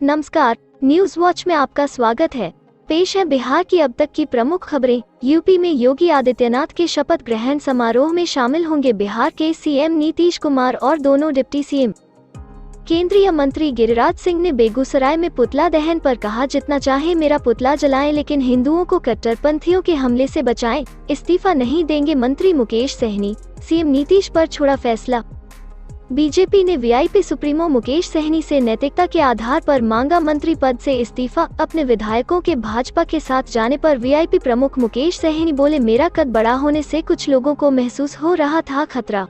नमस्कार, news watch में आपका स्वागत है। पेश है बिहार की अब तक की प्रमुख खबरें। यूपी में योगी आदित्यनाथ के शपथ ग्रहण समारोह में शामिल होंगे बिहार के सीएम नीतीश कुमार और दोनों डिप्टी सीएम। केंद्रीय मंत्री गिरिराज सिंह ने बेगूसराय में पुतला दहन पर कहा, जितना चाहे मेरा पुतला जलाएं लेकिन हिंदुओं को कट्टरपंथियों के हमले से बचाएं। इस्तीफा नहीं देंगे मंत्री मुकेश सहनी, सीएम नीतीश पर छोड़ा फैसला। बीजेपी ने वीआईपी सुप्रीमो मुकेश सहनी से नैतिकता के आधार पर मांगा मंत्री पद से इस्तीफा। अपने विधायकों के भाजपा के साथ जाने पर वीआईपी प्रमुख मुकेश सहनी बोले, मेरा कद बड़ा होने से कुछ लोगों को महसूस हो रहा था खतरा।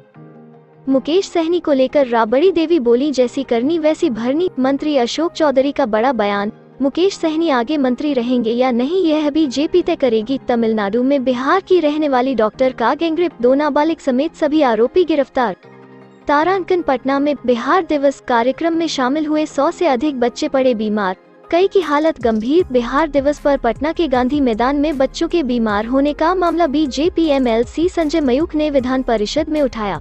मुकेश सहनी को लेकर राबड़ी देवी बोली, जैसी करनी वैसी भरनी। मंत्री अशोक चौधरी का बड़ा बयान, मुकेश सहनी आगे मंत्री रहेंगे या नहीं यह बीजेपी तय करेगी। तमिलनाडु में बिहार की रहने वाली डॉक्टर का गैंगरेप, 2 नाबालिग समेत सभी आरोपी गिरफ्तार। तारांकिन पटना में बिहार दिवस कार्यक्रम में शामिल हुए 100 से अधिक बच्चे पड़े बीमार, कई की हालत गंभीर। बिहार दिवस पर पटना के गांधी मैदान में बच्चों के बीमार होने का मामला बीजेपी एमएलसी संजय मयूख ने विधान परिषद में उठाया।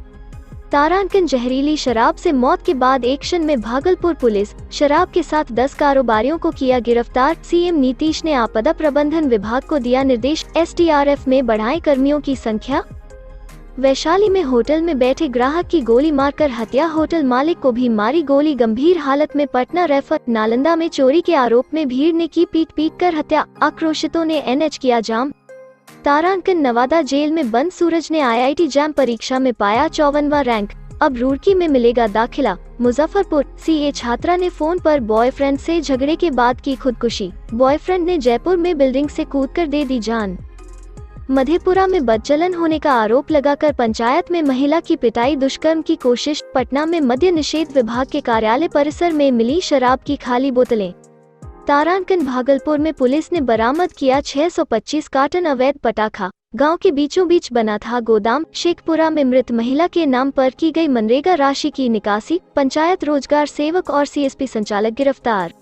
तारांकिन जहरीली शराब से मौत के बाद एक्शन में भागलपुर पुलिस, शराब के साथ 10 कारोबारियों को किया गिरफ्तार। सीएम नीतीश ने आपदा प्रबंधन विभाग को दिया निर्देश, एसडीआरएफ में बढ़ाएं कर्मियों की संख्या। वैशाली में होटल में बैठे ग्राहक की गोली मारकर हत्या, होटल मालिक को भी मारी गोली, गंभीर हालत में पटना रेफर। नालंदा में चोरी के आरोप में भीड़ ने की पीट कर हत्या, आक्रोशितों ने एनएच किया जाम। तारांकिन नवादा जेल में बंद सूरज ने आईआईटी जैम परीक्षा में पाया 54वां रैंक, अब रुड़की में मिलेगा दाखिला। मुजफ्फरपुर, सीए छात्रा ने फोन पर बॉयफ्रेंड से झगड़े के बाद की खुदकुशी, बॉयफ्रेंड ने जयपुर में बिल्डिंग से कूदकर दे दी जान। मधेपुरा में बदचलन होने का आरोप लगाकर पंचायत में महिला की पिटाई, दुष्कर्म की कोशिश। पटना में मद्य निषेध विभाग के कार्यालय परिसर में मिली शराब की खाली बोतलें। तारांकिन भागलपुर में पुलिस ने बरामद किया 625 कार्टन अवैध पटाखा, गांव के बीचों बीच बना था गोदाम। शेखपुरा में मृत महिला के नाम पर की गई मनरेगा राशि की निकासी, पंचायत रोजगार सेवक और सीएसपी संचालक गिरफ्तार।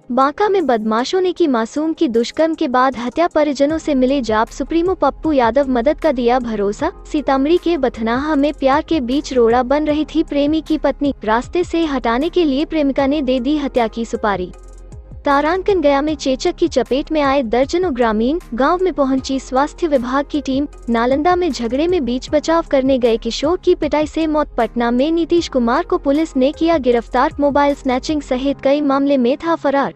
बांका में बदमाशों ने की मासूम की दुष्कर्म के बाद हत्या, परिजनों से मिले जाप, सुप्रीमो पप्पू यादव मदद का दिया भरोसा। सीतामढ़ी के बथनाहा में प्यार के बीच रोड़ा बन रही थी प्रेमी की पत्नी, रास्ते से हटाने के लिए प्रेमिका ने दे दी हत्या की सुपारी। तारांकिन गया में चेचक की चपेट में आए दर्जनों ग्रामीण, गांव में पहुंची स्वास्थ्य विभाग की टीम। नालंदा में झगड़े में बीच बचाव करने गए किशोर की पिटाई से मौत। पटना में नीतीश कुमार को पुलिस ने किया गिरफ्तार, मोबाइल स्नैचिंग सहित कई मामले में था फरार।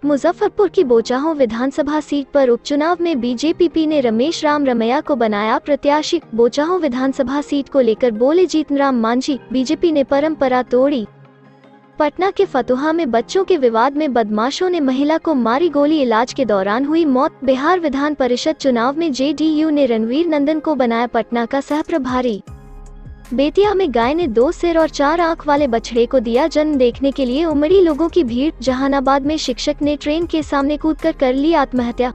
मुजफ्फरपुर की बोचाहों विधानसभा सीट पर उपचुनाव में बीजेपी ने रमेश राम रमैया को बनाया प्रत्याशी। बोचाहों विधानसभा सीट को लेकर बोले जीतनराम मांझी, बीजेपी ने परंपरा तोड़ी। पटना के फतुहा में बच्चों के विवाद में बदमाशों ने महिला को मारी गोली, इलाज के दौरान हुई मौत। बिहार विधान परिषद चुनाव में जेडीयू ने रणवीर नंदन को बनाया पटना का सहप्रभारी। बेतिया में गाय ने 2 सिर और 4 आंख वाले बछड़े को दिया जन्म, देखने के लिए उमड़ी लोगों की भीड़। जहानाबाद में शिक्षक ने ट्रेन के सामने कूदकर कर ली आत्महत्या।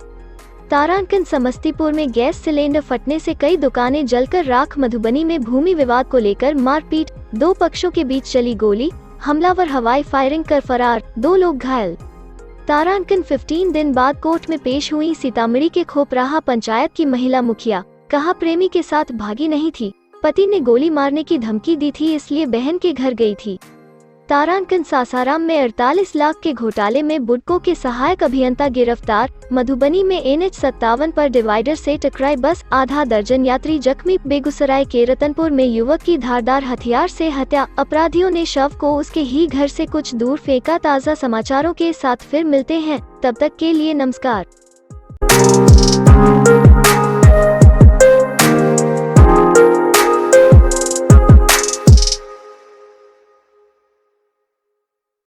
तारांकिन समस्तीपुर में गैस सिलेंडर फटने से कई दुकानें जलकर राख। मधुबनी में भूमि विवाद को लेकर मारपीट, 2 पक्षों के बीच चली गोली, हमलावर हवाई फायरिंग कर फरार, 2 लोग घायल। तारांकिन 15 दिन बाद कोर्ट में पेश हुई सीतामढ़ी के खोपराहा पंचायत की महिला मुखिया, कहा प्रेमी के साथ भागी नहीं थी, पति ने गोली मारने की धमकी दी थी इसलिए बहन के घर गई थी। तारांकिन सासाराम में 48 लाख के घोटाले में बुडको के सहायक अभियंता गिरफ्तार। मधुबनी में NH57 पर डिवाइडर से टकराई बस, आधा दर्जन यात्री जख्मी। बेगूसराय के रतनपुर में युवक की धारदार हथियार से हत्या, अपराधियों ने शव को उसके ही घर से कुछ दूर फेंका। ताज़ा समाचारों के साथ फिर मिलते हैं, तब तक के लिए नमस्कार।